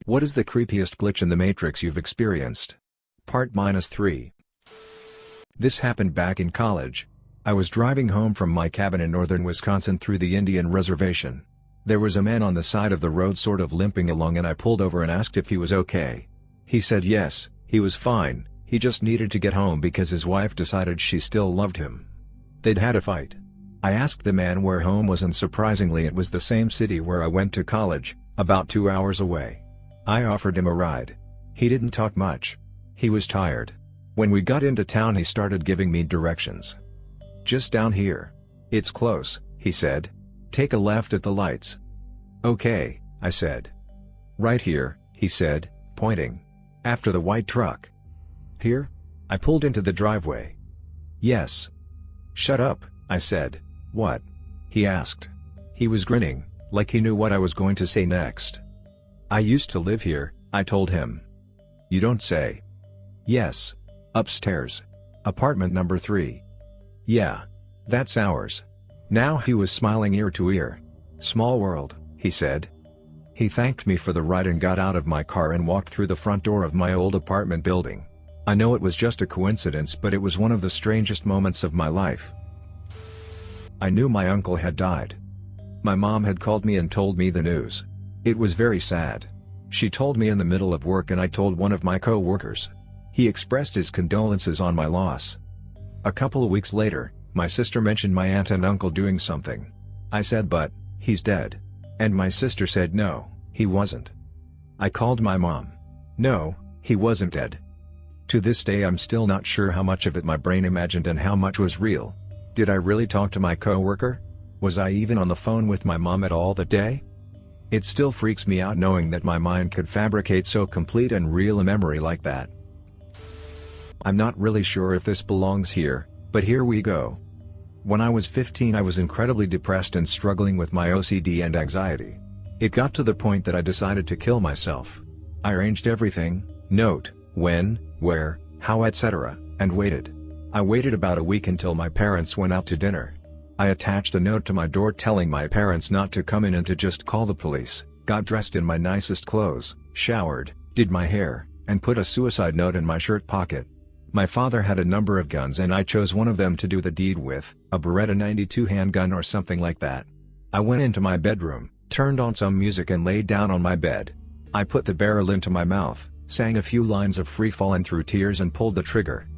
What is the creepiest glitch in the Matrix you've experienced? Part -3. This happened back in college. I was driving home from my cabin in northern Wisconsin through the Indian reservation. There was a man on the side of the road sort of limping along, and I pulled over and asked if he was okay. He said yes, he was fine, he just needed to get home because his wife decided she still loved him. They'd had a fight. I asked the man where home was, and surprisingly it was the same city where I went to college, about 2 hours away. I offered him a ride. He didn't talk much. He was tired. When we got into town he started giving me directions. "Just down here. It's close," he said. "Take a left at the lights." "Okay," I said. "Right here," he said, pointing. "After the white truck." "Here?" I pulled into the driveway. "Yes." "Shut up," I said. "What?" he asked. He was grinning, like he knew what I was going to say next. "I used to live here," I told him. "You don't say?" "Yes. Upstairs. Apartment number 3. "Yeah. That's ours." Now he was smiling ear to ear. "Small world," he said. He thanked me for the ride and got out of my car and walked through the front door of my old apartment building. I know it was just a coincidence, but it was one of the strangest moments of my life. I knew my uncle had died. My mom had called me and told me the news. It was very sad. She told me in the middle of work, and I told one of my co-workers. He expressed his condolences on my loss. A couple of weeks later, my sister mentioned my aunt and uncle doing something. I said, "But he's dead." And my sister said, "No, he wasn't." I called my mom. "No, he wasn't dead." To this day I'm still not sure how much of it my brain imagined and how much was real. Did I really talk to my co-worker? Was I even on the phone with my mom at all that day? It still freaks me out knowing that my mind could fabricate so complete and real a memory like that. I'm not really sure if this belongs here, but here we go. When I was 15 I was incredibly depressed and struggling with my OCD and anxiety. It got to the point that I decided to kill myself. I arranged everything, note, when, where, how, etc., and waited. I waited about a week until my parents went out to dinner. I attached a note to my door telling my parents not to come in and to just call the police, got dressed in my nicest clothes, showered, did my hair, and put a suicide note in my shirt pocket. My father had a number of guns and I chose one of them to do the deed with, a Beretta 92 handgun or something like that. I went into my bedroom, turned on some music and laid down on my bed. I put the barrel into my mouth, sang a few lines of Free Fallin' through tears and pulled the trigger.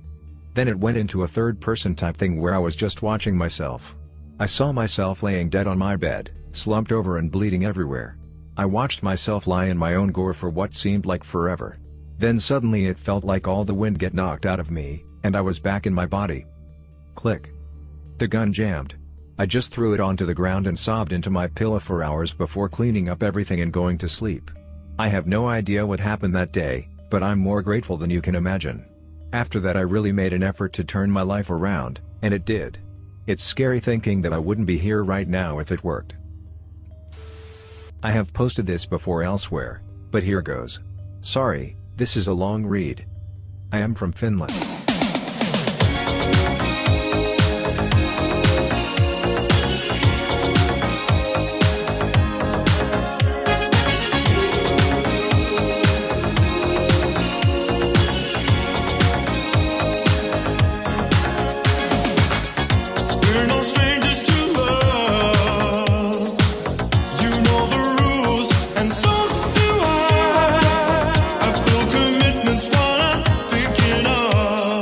Then it went into a third-person type thing where I was just watching myself. I saw myself laying dead on my bed, slumped over and bleeding everywhere. I watched myself lie in my own gore for what seemed like forever. Then suddenly it felt like all the wind get knocked out of me, and I was back in my body. Click. The gun jammed. I just threw it onto the ground and sobbed into my pillow for hours before cleaning up everything and going to sleep. I have no idea what happened that day, but I'm more grateful than you can imagine. After that I really made an effort to turn my life around, and it did. It's scary thinking that I wouldn't be here right now if it worked. I have posted this before elsewhere, but here goes. Sorry, this is a long read. I am from Finland. Commitments, what I'm thinking of.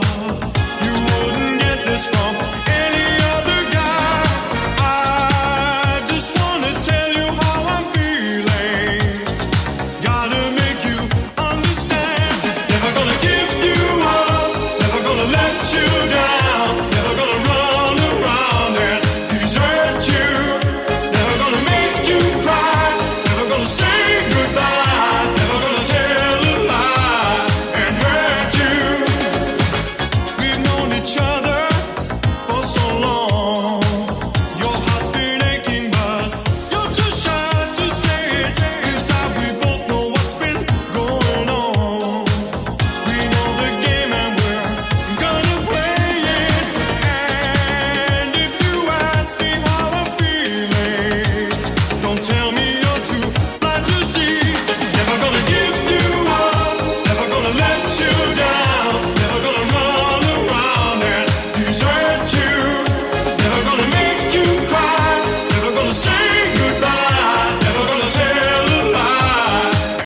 down.